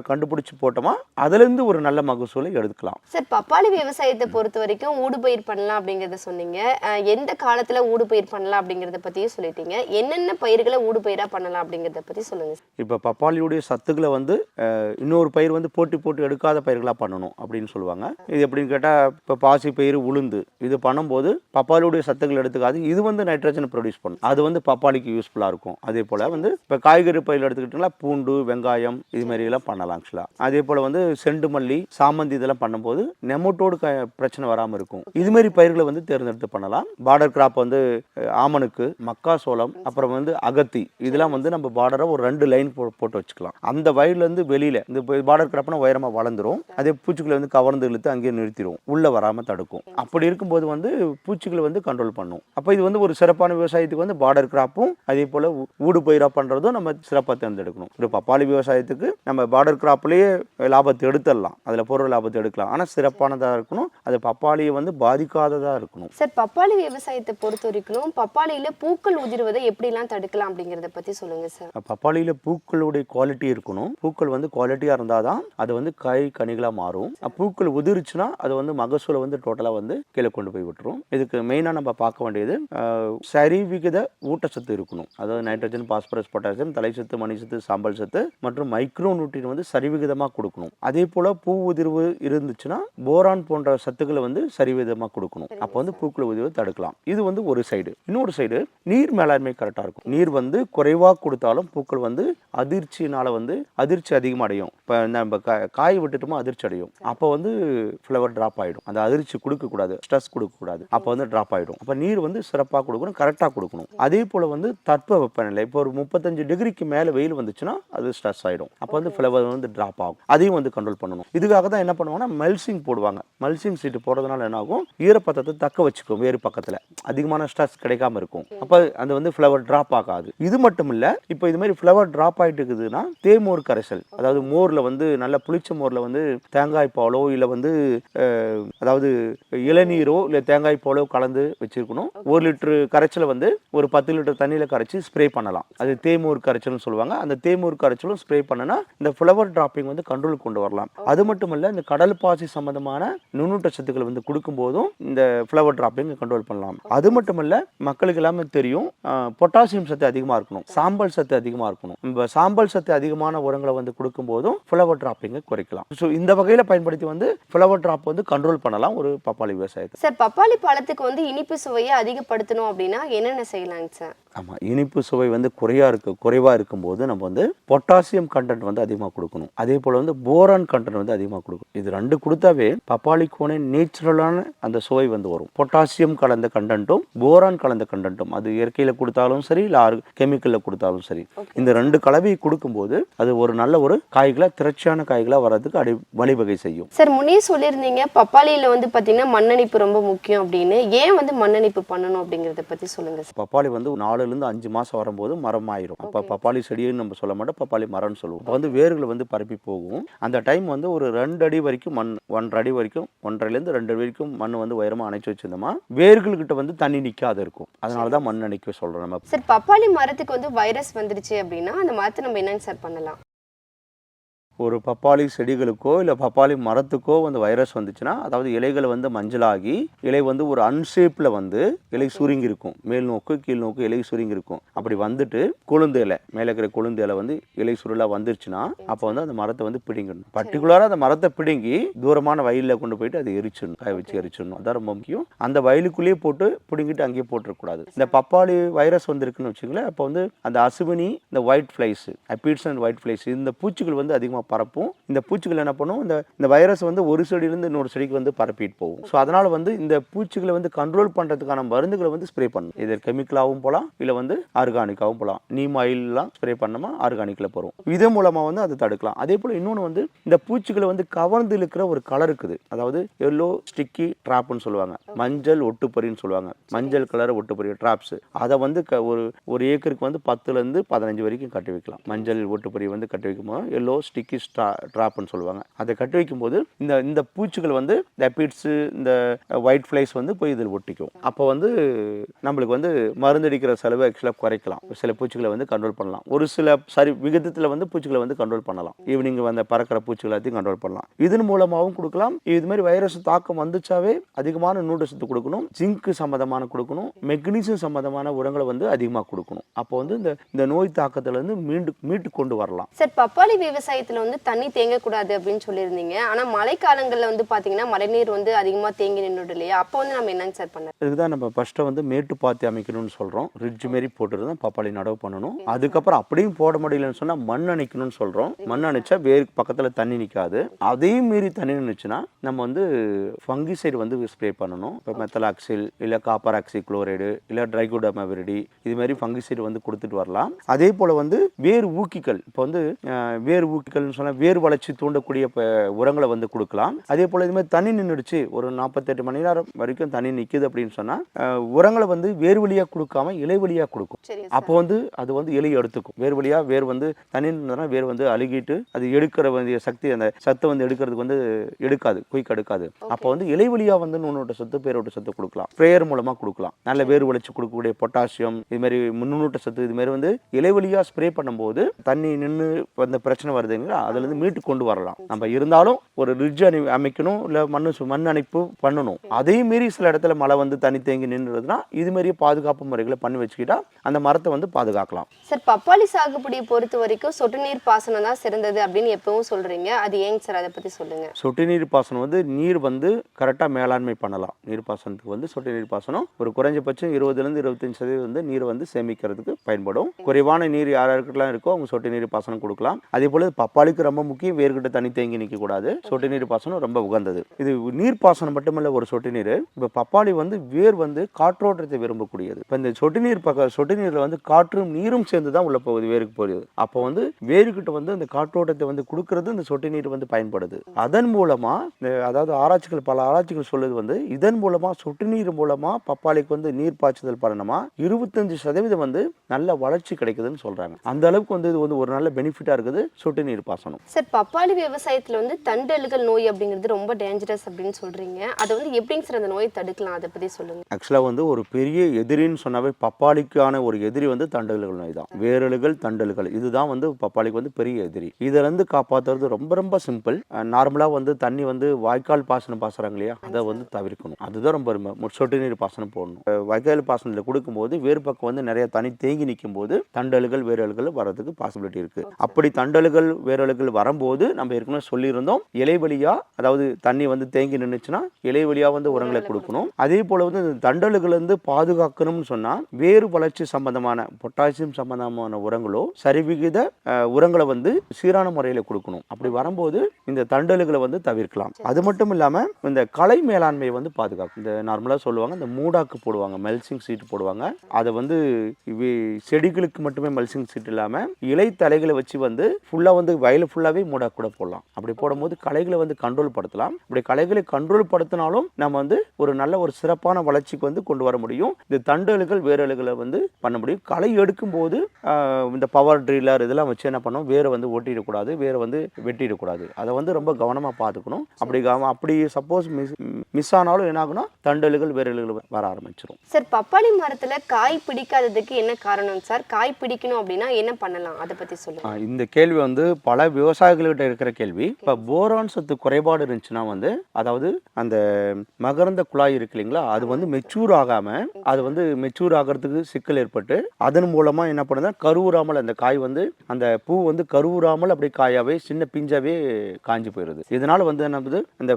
கண்டுபிடிச்சு போட்டோமா அதுலேருந்து ஒரு நல்ல மகசூலை எடுக்கலாம். சார், பப்பாளி விவசாயத்தை பொறுத்த வரைக்கும் ஊடுபயிர் பண்ணலாம் அப்படிங்கிறத சொன்னீங்க. எந்த காலத்துல ஊடுபயிர் பண்ணலாம் அப்படிங்கிறத பத்தியும் சொல்லிட்டீங்க. என்னென்ன பயிர்களை ஊடுபயிரா பண்ணலாம் அப்படிங்கிறத பத்தி சொல்லுங்க. இப்போ பப்பாளியுடைய சத்துக்களை வந்து இன்னொரு பயிர் வந்து போட்டி போட்டு எடுக்காத பயிர்களாக பண்ணணும் அப்படின்னு சொல்லுவாங்க. இது எப்படின்னு கேட்டால் இப்போ பாசி பயிர், உளுந்து இது பண்ணும்போது பப்பாளியுடைய சத்துக்கள் எடுத்துக்காது. இது வந்து நைட்ரஜன் ப்ரொடியூஸ் பண்ணும். அது வந்து பப்பாளிக்கு யூஸ்ஃபுல்லாக இருக்கும். அதே போல் வந்து இப்போ காய்கறி பயிர் எடுத்துக்கிட்டிங்கன்னா பூண்டு, வெங்காயம் இது மாதிரிலாம் பண்ணலாம் ஆக்சுவலாக. அதே போல் வந்து செண்டு மல்லி, சாமந்தி இதெல்லாம் பண்ணும்போது நெமட்டோடு பிரச்சனை வராமல் இருக்கும். இதுமாரி பயிர்களை வந்து தேர்ந்தெடுத்து பண்ணலாம். பார்டர் கிராப் வந்து ஆமணுக்கு, மக்காசோளம், அப்புறம் வந்து அகத்தி இதெல்லாம் வந்து நம்ம பார்டரை ஒரு 2 லைன் போட்டு வச்சுக்கலாம். அந்த வயர்லேருந்து வெளியில் இந்த பார்டர் கிராப்னா உயரமாக வளர்ந்துரும். அதே பூச்சிகளை வந்து கவர்ந்து இழுத்து அங்கேயே நிறுத்திடும், உள்ளே வராமல் தடுக்கும். அப்படி இருக்கும்போது வந்து பூச்சிகளை வந்து கண்ட்ரோல் பண்ணும். அப்போ இது வந்து ஒரு சிறப்பான விவசாயத்துக்கு வந்து பார்டர் கிராப்பும் அதே போல் ஊடு பயிராக பண்ணுறதும் நம்ம சிறப்பாக தேர்ந்தெடுக்கணும். ஒரு பப்பாளி விவசாயத்துக்கு நம்ம பார்டர் கிராப்லேயே லாபத்தை எடுத்துடலாம், அதில் பொருள் லாபத்தை எடுக்கலாம். ஆனால் சிறப்பானதாக இருக்கணும், அது பப்பாளியை வந்து பாதிக்காததாக இருக்கணும். சார், பப்பாளி விவசாயத்தை பொறுத்த வரைக்கும் பப்பாளியில பூக்கள் உதிர்வதை எப்படிலாம் தடுக்கலாம் அப்படிங்கிறத பத்தி சொல்லுங்க சார். பப்பாளியில் பூக்களுடைய குவாலிட்டி இருக்கணும். பூக்கள் வந்து குவாலிட்டியாக இருந்தால் தான் அது வந்து காய் கனிகளாக மாறும். பூக்கள் உதிர்ச்சுன்னா அது வந்து மகசூலை வந்து டோட்டலாக வந்து கீழே கொண்டு போய் விட்டுரும். இதுக்கு மெயினாக நம்ம பார்க்க வேண்டியது சரிவிகித ஊட்டச்சத்து இருக்கணும். அதாவது நைட்ரஜன், பாஸ்பரஸ், பொட்டாசியம், தலைச்சத்து, மணிச்சத்து, சாம்பல் சத்து மற்றும் மைக்ரோ நியூட்ரியன் வந்து சரிவிகிதமாக கொடுக்கணும். அதே போல் பூ உதிர்வு இருந்துச்சுன்னா போரான் போன்ற சத்துக்களை வந்து சரிவிகிதமாக கொடுக்கணும். அப்போ வந்து பூக்கள் உதிர்வு தடுக்கலாம். இது வந்து ஒரு சைடு. இன்னொரு சைடு நீர் மேலாண்மை கரெக்டாக இருக்கும். நீர் வந்து குறைவாக கொடுத்தாலும் பூக்கள் வந்து அதிர்ச்சியினால வந்து அதிர்ச்சி அதிகமாக அடையும். இப்போ நம்ம காய் விட்டுட்டோமோ அதிர்ச்சி அடையும். அப்போ வந்து ஃப்ளவர் ட்ராப் ஆகிடும். அந்த அதிர்ச்சி கொடுக்கக்கூடாது, ஸ்ட்ரெஸ் கொடுக்கக்கூடாது. அப்போ வந்து ட்ராப் ஆகிடும். அப்போ நீர் வந்து சிறப்பாக கொடுக்கணும், கரெக்டாக கொடுக்கணும். அதே போல் வந்து தட்ப வெப்பநிலை இப்போ ஒரு 35 டிகிரிக்கு மேலே வெயில் வந்துச்சுன்னா அது ஸ்ட்ரெஸ் ஆகிடும். அப்போ வந்து ஃப்ளவர் வந்து ட்ராப் ஆகும். அதையும் வந்து கண்ட்ரோல் பண்ணணும். இதுக்காக தான் என்ன பண்ணுவாங்கன்னா மல்சிங் போடுவாங்க. மல்சிங் சீட்டு போடுறதுனால என்ன ஆகும், ஈரப்பதத்தை தக்க வச்சுக்கும். வேறு பக்கத்தில் அதிகமான ஸ்ட்ரெஸ் கிடைக்காம இருக்கும். அப்போ அது வந்து ஃப்ளவர் ட்ராப் ஆகாது. இது மட்டும் இல்லை, இப்போ இது மாதிரி ஃப்ளவர் ட்ராப் ஆகிட்டு இருக்குதுன்னா தேமோர் கரைசல், அதாவது மோரில் வந்து நல்ல புளிச்ச மோரில் வந்து தேங்காய் பாலோ இல்லை வந்து அதாவது இளநீரோ இல்லை தேங்காய் பாலோ கலந்து வச்சிருக்கணும். 1 லிட்டர் கரைச்சலை வந்து ஒரு 10 லிட்டர் தண்ணியில் கரைச்சி ஸ்ப்ரே பண்ணலாம். அது தேமூர் கரைச்சல்னு சொல்லுவாங்க. அந்த தேமூர் கரைச்சலும் ஸ்ப்ரே பண்ணனா இந்த ஃப்ளவர் டிராப்பிங் வந்து கண்ட்ரோல் கொண்டு வரலாம். அது மட்டும் இல்லை, இந்த கடல் பாசி சம்பந்தமான நுண்ணூட்ட சத்துக்களை வந்து கொடுக்கும் போதும் இந்த ஃப்ளவர் டிராப்பிங் கண்ட்ரோல் பண்ணலாம். அது மட்டும் இல்லை, மக்களுக்கு எல்லாமே தெரியும் பொட்டாசியம் சத்து அதிகமாக இருக்கணும், சாம்பல் சத்து அதிகமாக இருக்கணும். நம்ம சாம்பல் சத்து அதிகமான உரங்களை வந்து கொடுக்கும் போதும் ஃப்ளவர் டிராப்பிங்கை குறைக்கலாம். ஸோ இந்த வகையில் பயன்படுத்தி வந்து ஃப்ளவர் டிராப் வந்து கண்ட்ரோல் பண்ணலாம் ஒரு பப்பாளி விவசாயத்தை. சார், பப்பாளி பழத்துக்கு வந்து இனிப்பு சுவையை அதிகப்படுத்தணும் அப்படின்னா என்னென்ன செய்யலாங்க சார்? ஆமாம், இனிப்பு சுவை வந்து குறைவாக இருக்கும்போது நம்ம வந்து பொட்டாசியம் கண்டென்ட் வந்து அதிகமாக கொடுக்கணும். அதே போல் வந்து போரான் கண்டென்ட் வந்து அதிகமாக கொடுக்கணும். இது 2 கொடுத்தாவே பப்பாளிக்கோனே நேச்சுரலான அந்த சுவை வந்து வரும். பொட்டாசியம் கலந்த கண்டென்ட்டும் போரான் கலந்த கண்டென்ட்டும் அது இயற்கையில் கொடுத்தாலும் சரி இல்லை கெமிக்கலில் கொடுத்தாலும் சரி, இந்த 2 கலவையை கொடுக்கும்போது அது ஒரு நல்ல ஒரு காய்களை திரட்சியான காய்களாக வர்றதுக்கு வழிவகை செய்யும். சார், முன்னே சொல்லியிருந்தீங்க பப்பாளியில் வந்து பார்த்தீங்கன்னா மண்ணணிப்பு ரொம்ப முக்கியம் அப்படின்னு. ஏன் வந்து மண்ணணிப்பு பண்ணணும் அப்படிங்கிறத பற்றி சொல்லுங்க சார். பப்பாளி வந்து 4-5 மாதம் வரும்போது மரம் ஆயிரும். அப்போ பப்பாளி செடின்னு நம்ம சொல்ல மாட்டோம், பப்பாளி மரம்னு சொல்லுவோம். அப்போ வந்து வேர்கள் வந்து பரப்பி போகும். அந்த டைம் வந்து ஒரு 2 அடி வரைக்கும் மண், 1.5 அடி வரைக்கும், 1.5லேருந்து 2 அடி வரைக்கும் மண் வந்து உயரமாக அணைச்சி வச்சிருந்தோமா வேர்கள்கிட்ட வந்து தண்ணி நிற்காது இருக்கும். அதனால தான் மண் அணைக்க சொல்கிறோம் நம்ம. சார், பப்பாளி மரத்துக்கு வந்து வைரஸ் வந்துருச்சு அப்படின்னா அந்த மரத்தை நம்ம என்னங்க சார் பண்ணலாம்? ஒரு பப்பாளி செடிகளுக்கோ இல்லை பப்பாளி மரத்துக்கோ வந்து வைரஸ் வந்துச்சுன்னா, அதாவது இலைகள் வந்து மஞ்சளாகி இலை வந்து ஒரு அன்ஷேப்பில் வந்து இலை சுருங்கி இருக்கும். மேல் நோக்கு கீழ் நோக்கு இலை சுருங்கி இருக்கும். அப்படி வந்துட்டு கொழுந்து இலை, மேலே இருக்கிற கொழுந்து இலை வந்து இலை சுருளாக வந்துருச்சுன்னா அப்போ வந்து அந்த மரத்தை வந்து பிடிங்கணும். பர்டிகுலராக அந்த மரத்தை பிடுங்கி தூரமான வயலில் கொண்டு போயிட்டு அதை எரிச்சிடணும், காய வச்சு எரிச்சிடணும். அதான் ரொம்ப முக்கியம். அந்த வயலுக்குள்ளேயே போட்டு பிடுங்கிட்டு அங்கேயே போட்டுறக்கூடாது. இந்த பப்பாளி வைரஸ் வந்துருக்குன்னு வச்சுங்களேன், அப்போ வந்து அந்த அசுவினி, இந்த white flies, aphids and white flies, இந்த பூச்சிகள் வந்து அதிகமாக பரப்பும். இந்த பூச்சிகள் என்ன பண்ணும், இந்த வைரஸ் வந்து ஒரு செடியிலிருந்து இன்னொரு செடிக்கு வந்து பரப்பிட்டு போகும். ஸோ அதனால வந்து இந்த பூச்சிகளை வந்து கண்ட்ரோல் பண்றதுக்கான மருந்துகளை வந்து ஸ்ப்ரே பண்ணணும். இது கெமிக்கலாகவும் போகலாம், இல்லை வந்து ஆர்கானிக்காகவும் போகலாம். நீம் ஆயில்லாம் ஸ்ப்ரே பண்ணோமா ஆர்கானிக்ல போகிறோம். இது மூலமா வந்து அதை தடுக்கலாம். அதே போல இன்னொன்று வந்து இந்த பூச்சிகளை வந்து கவர்ந்து இழுக்கிற ஒரு கலர் இருக்குது. அதாவது எல்லோ ஸ்டிக்கி ட்ராப்னு சொல்லுவாங்க, மஞ்சள் ஒட்டுப்பொறின்னு சொல்லுவாங்க. மஞ்சள் கலர் ஒட்டுப்பொறி ட்ராப்ஸ், அதை வந்து ஒரு ஏக்கருக்கு வந்து 10லேருந்து 15 வரைக்கும் கட்டி வைக்கலாம். மஞ்சள் ஒட்டுப்பொறி வந்து கட்டி வைக்கும்போது எல்லோ ஸ்டிக்கி மஸ்கிஸ் ட்ராப்னு சொல்லுவாங்க. அதை கட்டி வைக்கும்போது இந்த பூச்சிகள் வந்து லெப்பிட்ஸு இந்த ஒயிட் ஃப்ளைஸ் வந்து போய் இதில் ஒட்டிக்கும். அப்போ வந்து நம்மளுக்கு வந்து மருந்தடிக்கிற செலவு ஆக்சுவலாக குறைக்கலாம். சில பூச்சிகளை வந்து கண்ட்ரோல் பண்ணலாம். ஒரு சில விகிதத்தில் வந்து பூச்சிகளை வந்து கண்ட்ரோல் பண்ணலாம். ஈவினிங் வந்து பறக்கிற பூச்சிகள் எல்லாத்தையும் கண்ட்ரோல் பண்ணலாம். இதன் மூலமாகவும் கொடுக்கலாம். இது மாதிரி வைரஸ் தாக்கம் வந்துச்சாவே அதிகமான நூட்டச்சத்து கொடுக்கணும், ஜிங்க் சம்பந்தமான கொடுக்கணும், மெக்னீசியம் சம்பந்தமான உரங்களை வந்து அதிகமாக கொடுக்கணும். அப்போ வந்து இந்த நோய் தாக்கத்துல இருந்து மீட்டு கொண்டு வரலாம். சார், பப்பாளி விவசாயத்துல வந்து தண்ணி தேங்கக்கூடாது அப்படின்னு சொல்லியிருந்தீங்க. ஆனா மழைக்காலங்கள்ல வந்து பாத்தீங்கன்னா மழைநீர் வந்து அதிகமா தேங்கி நின்றுடு இல்லையா? அப்போ வந்து நம்ம என்னங்க சார் பண்ண? இதுதான் நம்ம ஃபர்ஸ்ட் வந்து மேட்டு பாத்தி அமைக்கணும்னு சொல்றோம். ரிட்ஜ் மாரி போட்டுட்டு தான் பப்பாளி நடவு பண்ணணும். அதுக்கப்புறம் அப்படியும் போட முடியலன்னு சொன்னா மண் அணைக்கணும்னு சொல்றோம். மண் அணைச்சா வேருக்கு பக்கத்துல தண்ணி நிற்காது. அதையும் மீறி தண்ணி நின்றுச்சுன்னா நம்ம வந்து ஃபங்கிசைடு வந்து ஸ்ப்ரே பண்ணணும். இப்போ மெத்தலாக்சில் இல்லை காப்பர் ஆக்சி குளோரைடு இல்லை ட்ரைகோடர்மாவிரிடி இது மாதிரி ஃபங்கிசைடு வந்து கொடுத்துட்டு வரலாம். அதே போல வந்து வேர் ஊக்கிகள், இப்போ வந்து வேர் ஊக்கிகள்னு சொன்னால் வேர் வளர்ச்சி தூண்டக்கூடிய உரங்களை வந்து கொடுக்கலாம். அதே போல இது மாதிரி தண்ணி நின்றுடுச்சு, ஒரு 48 மணி நேரம் வரைக்கும் தண்ணி நிற்குது அப்படின்னு சொன்னா உரங்களை வந்து வேர் வழியாக கொடுக்காம இலை வழியாக கொடுக்கும். அப்போ வந்து அது வந்து இலை எடுத்துக்கும். வேர் வந்து தண்ணி நின்றதுனா வேர் வந்து அழுகிட்டு அது எடுக்கிற வேண்டிய சக்தி, அந்த சத்தை வந்து எடுக்கிறதுக்கு வந்து எடுக்காது, குயிக் எடுக்காது. அப்போ வந்து இலை வழியாக வந்து நுண்ணூட்ட சத்து பேரோட்ட சத்து கொடுக்கலாம். ஸ்ப்ரேயர் மூலமா கொடுக்கலாம். நல்ல வேர் வளர்ச்சி கொடுக்கக்கூடிய பொட்டாசியம் இது மாதிரி நுண்ணூட்ட சத்து இது மாதிரி வந்து இலை வழியாக ஸ்ப்ரே பண்ணும்போது தண்ணி நின்று வந்த பிரச்சனை வருதுங்களா, அதுல இருந்து மீட்டு கொண்டு வரலாம். நம்ம இருந்தாலும் ஒரு ரிட்ஜ் அமைக்கணும், இல்லை மண் அணைப்பு பண்ணணும். அதே மீறி சில இடத்துல மழை வந்து தண்ணி தேங்கி நின்றுதுன்னா இது மாதிரி பாதுகாப்பு முறைகளை பண்ணி வச்சுக்கிட்டா அந்த மரத்தை வந்து பாதுகாக்கலாம். சார், பப்பாளி சாகுபடியை பொறுத்த வரைக்கும் சொட்டு நீர் பாசனம் தான் சிறந்தது அப்படின்னு எப்பவும் சொல்றீங்க. அது ஏங்க சார், அதை பத்தி சொல்லுங்க. சொட்டு நீர் பாசனம் வந்து நீர் வந்து கரெக்டாக மேலாண்மை பண்ணலாம். நீர் பாசனத்துக்கு வந்து சொட்டு நீர் பாசனம் ஒரு குறைஞ்சபட்சம் 20% 25% வந்து நீர் வந்து சேமிக்கிறதுக்கு பயன்படும். குறைவான நீர் யாருக்கெல்லாம் இருக்கோ அவங்க சொட்டு நீர் பாசனம் கொடுக்கலாம். அதே போல பப்பாளிக்கு ரொம்ப முக்கியம், வேர்கிட்ட தண்ணி தேங்கி நிற்க கூடாது. சொட்டு நீர் பாசனம் ரொம்ப உகந்தது. இது நீர் பாசனம் மட்டுமல்ல, ஒரு சொட்டு நீர் இப்போ பப்பாளி வந்து வேர் வந்து காற்றோட்டத்தை விரும்பக்கூடியது. இப்போ இந்த சொட்டு நீர்ல வந்து காற்றும் நீரும் சேர்ந்து தான் உள்ள போகுது, வேருக்கு போகுது. அப்போ வந்து வேருக்கிட்ட வந்து அந்த காற்றோட்டத்தை வந்து கொடுக்கறது இந்த சொட்டு நீர் வந்து பயன்படுது. அதன் மூலமா அதாவது பல ஆராய்ச்சிகள் சொல்லுது வந்து இதன் மூலமா சொட்டு நீர் மூலமா பப்பாளிக்கு வந்து நீர் பாய்ச்சுதல் பண்ணணுமா 25% வந்து நல்ல வளர்ச்சி கிடைக்குதுன்னு சொல்றாங்க. அந்த அளவுக்கு வந்து இது வந்து ஒரு நல்ல பெனிஃபிட்டா இருக்குது சொட்டு நீர் பாசனம். சார், பப்பாளி விவசாயத்துல வந்து தண்டல்கள் நோய் அப்படிங்கிறது ரொம்ப டேஞ்சரஸ் அப்படின்னு சொல்றீங்க. அதை வந்து எப்படிங்க சார் அந்த நோயை தடுக்கலாம், அதை பத்தி சொல்லுங்க. ஆக்சுவலா வந்து ஒரு பெரிய எதிரின்னு சொன்னாவே பப்பாளிக்கான ஒரு எதிரி வந்து தண்டல்கள் நோய் தான். வேரலுகள் தண்டல்கள் இதுதான் வந்து பப்பாளிக்கு வந்து பெரிய எதிரி. இதுல இருந்து காப்பாற்றுறது ரொம்ப ரொம்ப சிம்பிள். நார்மலா வந்து தண்ணி வந்து வாய்க்கால் பாசனம் பாசுறாங்க இல்லையா, அதை வந்து தவிர்க்கணும். அதுதான் ரொம்ப சொட்டு நீர் பாசனம் போடணும். வாய்க்கால் பாசனத்தில் கொடுக்கும்போது வேறு பக்கம் வந்து நிறைய தண்ணி தேங்கி நிற்கும் போது தண்டல்கள் வேரல்கள் வரதுக்கு பாசிபிலிட்டி இருக்கு. அப்படி தண்டல்கள் வேரல்கள் வரும்போது நம்ம ஏற்கனவே சொல்லியிருந்தோம், இலை வழியா, அதாவது தண்ணி வந்து தேங்கி நின்றுச்சுன்னா இலை வழியா வந்து உரங்களை கொடுக்கணும். அதே போல வந்து தண்டல்கள் வந்து பாதுகாக்கணும்னு சொன்னா வேறு வளர்ச்சி சம்பந்தமான பொட்டாசியம் சம்பந்தமான உரங்களோ சரிவிகித உரங்களை வந்து சீரான முறையில கொடுக்கணும். அப்படி வரும்போது இந்த தண்டல்களை வந்து தவிர்க்கலாம். அது மட்டும் இல்லாம இந்த களை மேலாண்மையை வந்து பாதுகாக்கும். இந்த நார்மலா சொல்லுவாங்க, இந்த மூடாக்கு போடுவாங்க, மெல்சிங் சீட் போடுவாங்க. அதை வந்து செடிகளுக்கு மட்டுமே மெல்சிங் சீட் இல்லாம இலை தலைகளை வச்சு வந்து ஃபுல்லா வந்து வயல் ஃபுல்லாவே மூடாக்கு கூட போடலாம். அப்படி போடும்போது களைகளை வந்து கண்ட்ரோல் படுத்தலாம். இப்படி களைகளை கண்ட்ரோல் படுத்தினாலும் நம்ம வந்து ஒரு நல்ல ஒரு சிறப்பான வளர்ச்சிக்கு வந்து கொண்டு வர முடியும். இந்த தண்டல்கள் வேரல்களை வந்து பண்ண முடியும். களை எடுக்கும் போது இந்த பவர் ட்ரில்லர் இதெல்லாம் வச்சு என்ன பண்ணோம், வேரை வந்து ஒட்டிடக்கூடாது, வேரை வந்து வெட்டிடக்கூடாது. அதை வந்து ரொம்ப கவனமா பார்த்துக்கணும். அப்படி சப்போஸ் மிஸ் ஆனாலும் என்ன ஆகுனா தண்டல்கள் வேரல்கள் வர ஆரம்பிச்சிடும். சார், பப்பாளி மரத்துல காய் பிடிக்காததுக்கு என்ன காரணம் சார்? காய் பிடிக்கணும் அப்படின்னா என்ன பண்ணலாம், அதை பத்தி சொல்லுங்க. இந்த கேள்வி வந்து பல விவசாயிகள்கிட்ட இருக்கிற கேள்வி. இப்ப போரான் சத்து குறைபாடு இருந்துச்சுன்னா வந்து, அதாவது அந்த மகரந்த குழாய் இருக்கு இல்லைங்களா, அது வந்து மெச்சூர் ஆகாம அது வந்து மெச்சூர் ஆகிறதுக்கு சிக்கல் ஏற்பட்டு அதன் மூலமா என்ன பண்ணுது, கருவுறாமல் அந்த காய் வந்து அந்த பூ வந்து கருவுறாமல் அப்படி காயாவே சின்ன பிஞ்சாவே காஞ்சி போயிருது. இதனால வந்து என்ன பண்ணுது, அந்த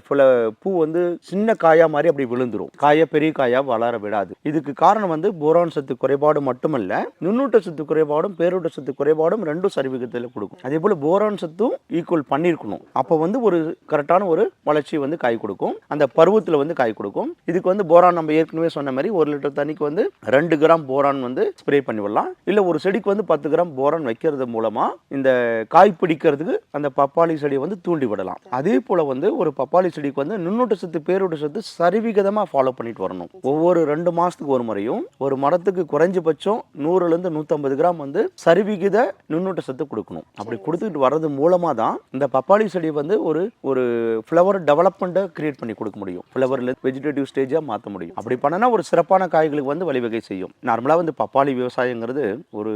பூ வந்து சின்ன காயா மாதிரி அப்படி விழுந்துரும். காயா பெரிய காயா வளர விடாது. இதுக்கு காரணம் வந்து போரான் சத்து குறைபாடு மட்டுமல்ல, நுண்ணூட்ட சத்து குறைபாடும் பேரூட்ட சத்து குறைபாடும் ரெண்டும் சரிவிகிதத்தில் கொடுக்கும். அதே போல போரான் சத்தும் ஈக்குவல் பண்ணிருக்கணும். அப்போ வந்து ஒரு கரெக்டான ஒரு வளர்ச்சி வந்து காய் கொடுக்கும், அந்த பருவத்தில் வந்து காய் கொடுக்கும். இதுக்கு வந்து போரான் நம்ம ஏற்கனவே சொன்ன மாதிரி 1 லிட்டர் தண்ணிக்கு வந்து 2 கிராம் போரான் வந்து ஸ்ப்ரே பண்ணி விடலாம். இல்ல ஒரு செடிக்கு வந்து 10 கிராம் போரான் வைக்கிறது மூலமா இந்த காய் பிடிக்கிறதுக்கு அந்த பப்பாளி செடியை வந்து தூண்டி விடலாம். அதே போல வந்து ஒரு பப்பாளி செடிக்கு வந்து நுண்ணூட்ட சத்து பேரூட்ட சத்து சரிவிகிதமா ஃபாலோ பண்ணிட்டு வரணும். ஒவ்வொரு 2 மாசத்துக்கு ஒரு முறையும் ஒரு மரத்துக்கு குறைஞ்சபட்சம் 100 ல இருந்து 150 கிராம் வந்து சரிவிகித நுண்ணூட்ட சத்து கொடுக்கணும். அப்படி கொடுத்துட்டு வர்றது மூலமா தான் இந்த பப்பாளி செடி வந்து ஒரு ஃப்ளவர் டெவலப்மெண்ட்டை கிரியேட் பண்ணி கொடுக்க முடியும். ஃப்ளவர்ல வெஜிடேட்டிவ் ஸ்டேஜா மாற்ற முடியும். அப்படி பண்ணனா ஒரு சிறப்பான காய்களுக்கு வந்து வழிவகை செய்யும். நார்மலா வந்து பப்பாளி விவசாயங்கிறது ஒரு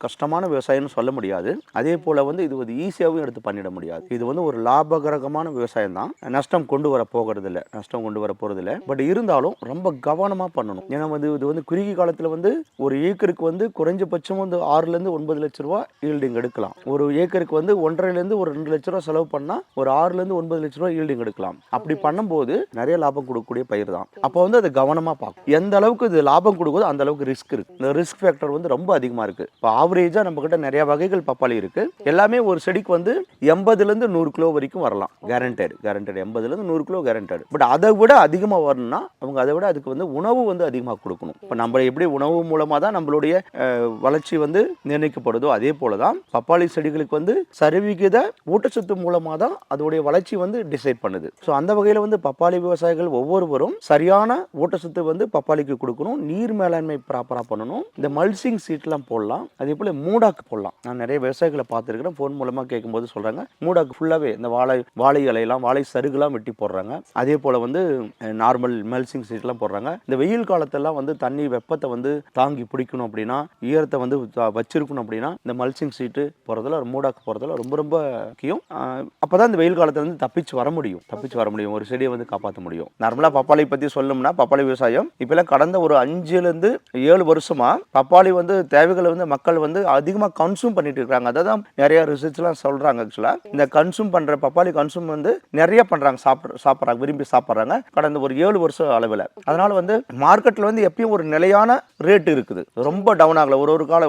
கஷ்டமான விவசாயம்னு சொல்ல முடியாது. அதே போல வந்து இது ஒரு ஈஸியாகவும் எடுத்து பண்ணிட முடியாது. இது வந்து ஒரு லாபகரமான விவசாயம் தான். நஷ்டம் கொண்டு வர போகிறது இல்லை, நஷ்டம் கொண்டு வர போறது இல்லை. பட் இருந்தாலும் ரொம்ப கவனமா பண்ணணும். ஏன்னா வந்து இது வந்து குறுகிய காலத்துல வந்து ஒரு ஏக்கருக்கு வந்து குறைஞ்சபட்சம் வந்து 6 to 9 லட்சம் ரூபாய் ஈல்டிங் எடுக்கலாம். ஒரு ஏக்கருக்கு வந்து 1.5 to 2 லட்சம் ரூபாய் செலவு பண்ணா ஒரு 6 to 9 லட்சம் ரூபாய் ஈல்டிங் எடுக்கலாம். அப்படி பண்ணும்போது நிறைய லாபம் கொடுக்கக்கூடிய பயிர் தான். அப்போ வந்து அதை கவனமா பார்க்கணும். எந்த அளவுக்கு இது லாபம் கொடுக்குதோ அந்த அளவுக்கு ரிஸ்க் இருக்கு. இந்த ரிஸ்க் ஃபேக்டர் வந்து ரொம்ப அதிகமா இருக்கு. இப்போ ஆவரேஜா நம்ம கிட்ட நிறைய வகைகள் பப்பாளி இருக்கு. எல்லாமே ஒரு செடிக்கு வந்து 80 to 100 கிலோ வரைக்கும் வரலாம். Guaranteed 80 to 100 kilo guaranteed. But அதை விட அதிகமா வரணும்னா அவங்க அதை விட அதுக்கு வந்து உணவு வந்து அதிகமாக கொடுக்கணும். இப்போ நம்ம எப்படி உணவு மூலமா தான் நம்மளுடைய வளர்ச்சி வந்து நிர்ணயிக்கப்படுதோ அதே போலதான் பப்பாளி செடிகளுக்கு வந்து சரிவிகித ஊட்டச்சத்து மூலமா தான் அதோடைய வளர்ச்சி வந்து டிசைட் பண்ணுது. ஸோ அந்த வகையில வந்து பப்பாளி விவசாயிகள் ஒவ்வொருவரும் சரியான ஊட்டச்சத்து வந்து பப்பாளிக்கு கொடுக்கணும். நீர் மேலாண்மை ப்ராப்பரா பண்ணணும். இந்த மல்சிங் சீட்லாம் போடலாம். அதே போல மூடாக்கு போடலாம். நான் நிறைய விவசாயிகளை பார்த்துருக்கிறேன். ஃபோன் மூலமா கேட்கும்போது சொல்றாங்க மூடாக்கு ஃபுல்லாவே இந்த வாழை இலையெல்லாம் வாழை சருகுலாம் வெட்டி போடுறாங்க. அதே போல வந்து நார்மல் மல்சிங் சீட்லாம் போடுறாங்க. இந்த வெயில் காலத்தெல்லாம் வந்து தண்ணி வெப்பத்தை வந்து தாங்கி பிடிக்கணும் அப்படின்னா, ஈரத்தை வந்து வச்சிருக்கணும் அப்படின்னா இந்த மல்சிங் சீட்டு போறதுல மூடாக்கு போறதுல ரொம்ப ரொம்ப முக்கியம். அப்பதான் இந்த வெயில் காலத்துல வந்து தப்பிச்சு வர முடியும். ஒரு செடியை வந்து காப்பாற்ற முடியும். நார்மலா பப்பாளி பத்தி சொல்லணும்னா பப்பாளி விவசாயம் இப்பெல்லாம் கடந்த ஒரு 5 to 7 வருஷமா பப்பாளி வந்து தேவைகளை வந்து மக்கள் வந்து அதிகமா கன்சூம் பண்ணிட்டு இருக்காங்க. அதான் நிறைய ரிசர்ச்லாம் சொல்றாங்க. ஆக்சுவலா இந்த கன்சூம் பண்ற பப்பாளி கன்சூம் வந்து நிறைய பண்றாங்க, சாப்பிட்றாங்க, விரும்பி சாப்பிட்றாங்க கடந்த ஒரு 7 வருஷம் அளவில். அதனால வந்து மார்க்கெட்ல வந்து எப்பயும் ஒரு நிலையான ரேட் இருக்குது. ரொம்ப டவுன் ஆகல.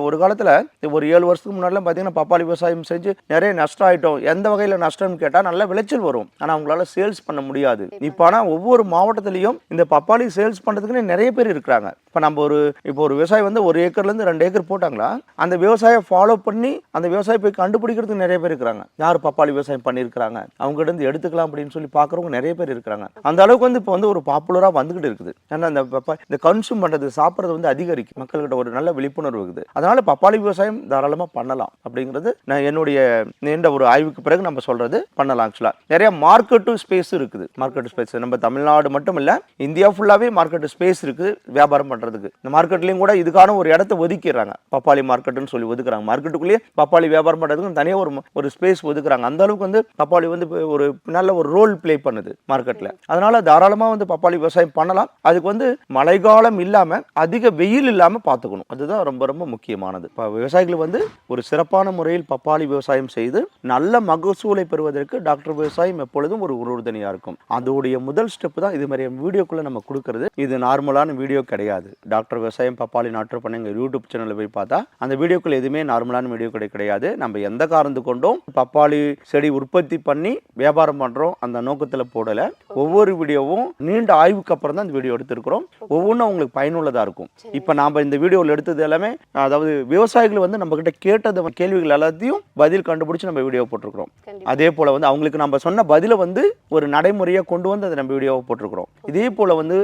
ஒரு காலத்துல ஒரு 7 வருஷத்துக்கு முன்னாடி பாத்தீங்கன்னா பப்பாளி விவசாயம் செஞ்சு நிறைய நஷ்டம் ஆயிட்டோம். எந்த வகையில நஷ்டம்னு கேட்டா நல்ல விளைச்சல் வரும், ஆனா அவங்களால சேல்ஸ் பண்ண முடியாது. இப்ப ஆனா ஒவ்வொரு மாவட்டத்திலையும் இந்த பப்பாளி சேல்ஸ் பண்றதுக்கு நிறைய பேர் இருக்கிறாங்க. இப்ப நம்ம ஒரு விவசாயி வந்து 1 ஏக்கர்ல இருந்து 2 ஏக்கர் போட்டாங்களா, அந்த விவசாயம் ஃபாலோ பண்ணி அந்த விவசாயி போய் கண்டுபிடிக்கிறதுக்கு நிறைய பேர் இருக்கிறாங்க. யார் பப்பாளி விவசாயம் பண்ணிருக்காங்க அவங்க கிட்ட இருந்து எடுத்துக்கலாம் அப்படின்னு சொல்லி பாக்குறவங்க நிறைய பேர் இருக்கிறாங்க. அந்த அளவுக்கு வந்து இப்ப வந்து ஒரு பாப்புலரா வந்துகிட்டு இருக்குது. ஏன்னா இந்த கன்சூம் பண்றது, சாப்பிட்றது வந்து அதிகரிக்கும். மக்கள்கிட்ட ஒரு நல்ல விழிப்புணர்வு இருக்குது. அதனால பப்பாளி விவசாயம் தாராளமா பண்ணலாம் அப்படிங்கிறது நான் என்னுடைய நீண்ட ஒரு ஆய்வுக்கு பிறகு நம்ம சொல்றது பண்ணலாம். ஆக்சுவலா நிறைய மார்க்கெட் ஸ்பேஸ் இருக்குது. மார்க்கெட் ஸ்பேஸ் நம்ம தமிழ்நாடு மட்டும் இல்ல, இந்தியா ஃபுல்லாவே மார்க்கெட் ஸ்பேஸ் இருக்குது வியாபாரம் பண்றதுக்கு. இந்த மார்க்கெட்லயும் கூட இதுக்கான ஒரு இடத்தை ஒதுக்கிறாங்க. பப்பாளி மார்க்கெட்னு சொல்லி ஒதுக்குறாங்க. மார்க்கெட்டுக்குள்ளேயே பப்பாளி வியாபாரம் பண்றதுக்கு தனியா ஒரு ஸ்பேஸ் ஒதுக்குறாங்க. அந்த அளவுக்கு வந்து பப்பாளி வந்து ஒரு நல்ல ஒரு ரோல் பிளே பண்ணுது மார்க்கெட்ல. அதனால தாராளமா வந்து பப்பாளி விவசாயம் பண்ணலாம். அதுக்கு வந்து மழைக்காலம் இல்லாம அதிக வெயில் இல்லாம பார்த்துக்கணும். அதுதான் ரொம்ப ரொம்ப முக்கியமானது. விவசாயிகள் வந்து ஒரு சிறப்பான முறையில் பப்பாளி விவசாயம் செய்து நல்ல மகசூலை பெறுவதற்கு டாக்டர் விவசாயம் எப்பொழுதும் ஒரு உறுதுணையா இருக்கும். அதோடைய முதல் ஸ்டெப் தான் இது மாதிரி வீடியோக்குள்ள நம்ம கொடுக்கறது. இது நார்மலான வீடியோ கிடையாது. டாக்டர் விவசாயம் பப்பாளி நாற்று பண்ண எங்க யூடியூப் சேனல்ல போய் பார்த்தா அந்த வீடியோக்குள்ள எதுவுமே நார்மலான வீடியோ கிடையாது. நம்ம எந்த காரணத்து கொண்டும் பப்பாளி செடி உற்பத்தி பண்ணி வியாபாரம் பண்றோம் அந்த நோக்கத்துல போடல. ஒவ்வொரு வீடியோவும் நீண்ட ஆய்வுக்கு அப்புறம் தான் இந்த வீடியோ எடுத்திருக்கிறோம். ஒவ்வொன்றும் உங்களுக்கு பயனுள்ளதா இருக்கும். இப்ப நாம இந்த வீடியோவில் எடுத்தது எல்லாமே, அதாவது விவசாயிகள் வந்து நம்ம கிட்ட கேட்டது கேள்விகள் எல்லாத்தையும் பதில் கண்டுபிடிச்சு நம்ம வீடியோ போட்டிருக்கிறோம். அதே போல வந்து அவங்களுக்கு நம்ம சொன்ன பதில வந்து ஒரு நடைமுறையா கொண்டு வந்து அதை நம்ம வீடியோவை போட்டிருக்கிறோம். இதே போல வந்து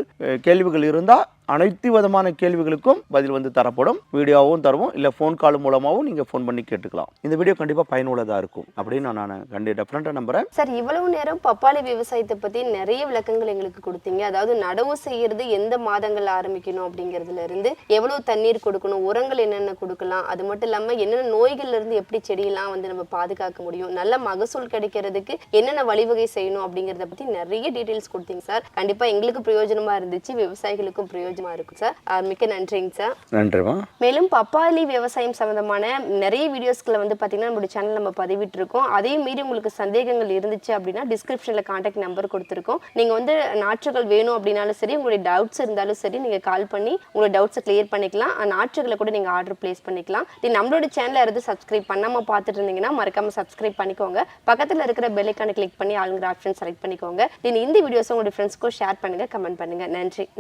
கேள்விகள் இருந்தா அனைத்து விதமான கேள்விகளுக்கும் பதில் வந்து தரப்படும். வீடியோவும் தருவோம், இல்ல போன் கால் மூலமாவும் நீங்க போன் பண்ணி கேட்டுக்கலாம். இந்த வீடியோ கண்டிப்பா பயனுள்ளதா இருக்கும் அப்படின்னு நான் டெஃபினட்டா நம்புறேன். சார், இவ்வளவு நேரம் பப்பாளி விவசாயத்தை பத்தி நிறைய விளக்கங்கள் எங்களுக்கு கொடுத்தீங்க. அதாவது நடவு செய்யறது எந்த மாதங்கள் ஆரம்பிக்கணும் அப்படிங்கிறதுல இருந்து எவ்வளவு தண்ணீர் கொடுக்கணும், உரங்கள் என்னென்ன கொடுக்கலாம், அது மட்டும் இல்லாம என்னென்ன நோய்கள்ல இருந்து எப்படி செடியெல்லாம் வந்து நம்ம பாதுகாக்க முடியும், நல்ல மகசூல் கிடைக்கிறதுக்கு என்னென்ன வழிவகை செய்யணும் அப்படிங்கறத பத்தி நிறைய டீடைல்ஸ் கொடுத்தீங்க சார். கண்டிப்பா எங்களுக்கு பிரயோஜனமா இருந்துச்சு, விவசாயிகளுக்கும் பிரயோஜனம் இருக்கும் சார். மிக்க நன்றிங்க சார். நன்றிமா. மேலும் பப்பாளி விவசாயம் சம்பந்தமான நிறைய வீடியோஸ்களை வந்து பாத்தீங்கன்னா நம்மளுடைய சேனல் நம்ம பதிவிட்டு இருக்கோம். அதே மீறி உங்களுக்கு சந்தேகங்கள் இருந்துச்சு அப்படின்னா டிஸ்கிரிப்ஷன்ல கான்டாக்ட் நம்பர் கொடுத்துருக்கோம். நீங்க வந்து நாற்றுகள் வேணும் அப்படின்னாலும் சரி, உங்களுடைய டவுட்ஸ் இருந்தாலும் சரி, நீங்க கால் பண்ணி உங்களோட டவுட்ஸை கிளியர் பண்ணிக்கலாம். நாற்றுகளை கூட நீங்க ஆர்டர் பிளேஸ் பண்ணிக்கலாம். நம்மளோட சேனலை இருந்து சப்ஸ்கிரைப் பண்ணாம பார்த்துட்டு இருந்தீங்கன்னா மறக்காம சப்ஸ்கிரைப் பண்ணிக்கோங்க. பக்கத்துல இருக்கிற பெல் ஐகானை கிளிக் பண்ணி ஆளுங்கிற ஆப்ஷன் செலக்ட் பண்ணிக்கோங்க. இந்த வீடியோஸ் உங்களுடைய ஃப்ரெண்ட்ஸ்க்கும் ஷேர் பண்ணுங்க, கமெண்ட் பண்ணுங்க.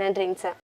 நன்றிங்க சார்.